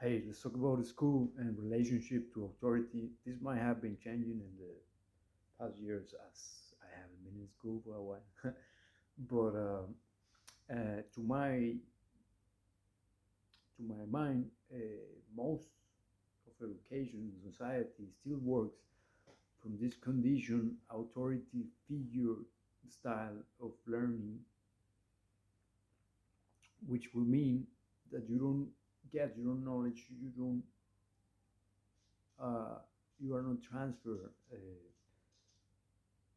Hey, let's talk about the school and relationship to authority. This might have been changing in the past years as I haven't been in school for a while. But to my mind, most of education in society still works from this condition authority figure style of learning, which will mean that you don't get your knowledge, uh, you are not transfer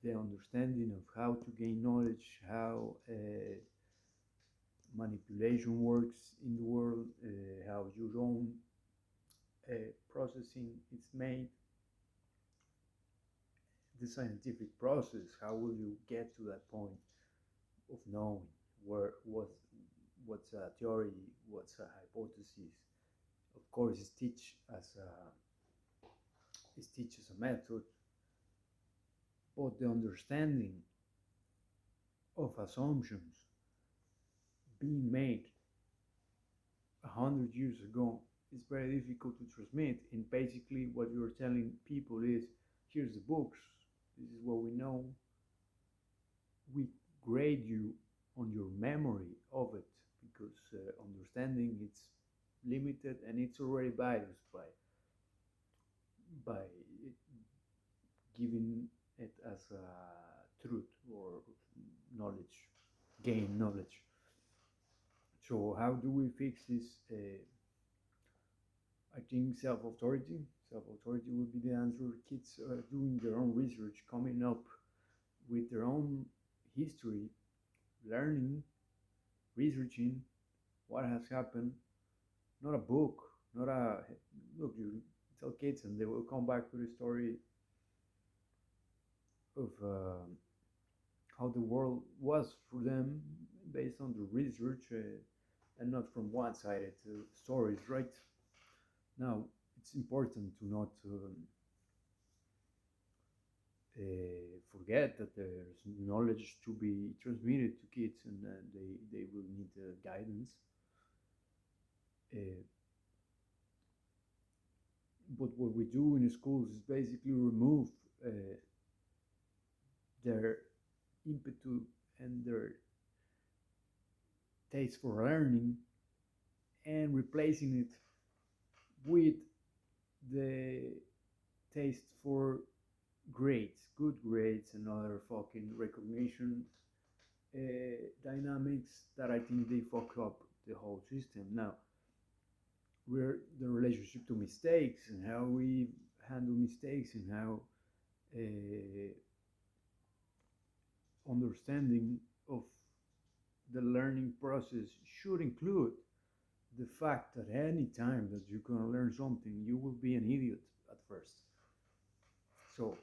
the understanding of how to gain knowledge, how manipulation works in the world, how your own processing is made, the scientific process. How will you get to that point of knowing where what's a theory, what's a hypothesis? Of course, it's teach as a method, but the understanding of assumptions being made 100 years ago is very difficult to transmit. And basically, what you're telling people is, here's the books, this is what we know. We grade you on your memory of it because understanding it's limited and it's already biased by it giving it as a truth or knowledge, gain knowledge. So how do we fix this? I think self-authority. Self-authority would be the answer. Kids doing their own research, coming up with their own history, learning, researching what has happened. Not a book, not a look. You tell kids, and they will come back to the story of how the world was for them based on the research and not from one-sided stories, right? Now, it's important to not forget that there's knowledge to be transmitted to kids and they will need guidance. Uh, but what we do in the schools is basically remove uh, their impetus and their taste for learning and replacing it with the taste for grades, good grades, and other fucking recognition dynamics that I think they fuck up the whole system. Now, we're the relationship to mistakes and how we handle mistakes and how uh, understanding of the learning process should include the fact that any time that you're going to learn something, you will be an idiot at first. So,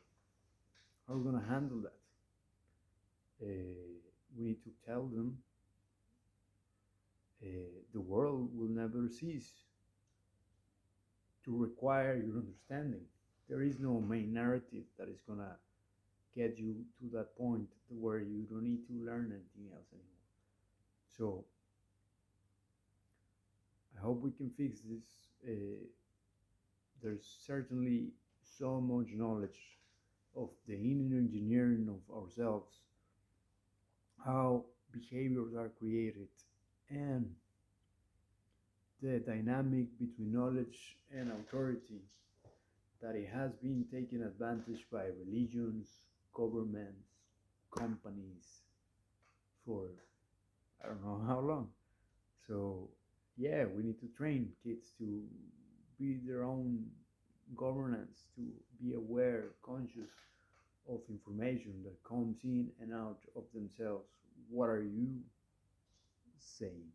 how are we going to handle that? We need to tell them the world will never cease to require your understanding. There is no main narrative that is going to get you to that point where you don't need to learn anything else anymore. So, I hope we can fix this. There's certainly so much knowledge of the inner engineering of ourselves, how behaviors are created, and the dynamic between knowledge and authority that it has been taken advantage by religions, governments, companies for I don't know how long. So, yeah, we need to train kids to be their own governance, to be aware, conscious of information that comes in and out of themselves. What are you saying?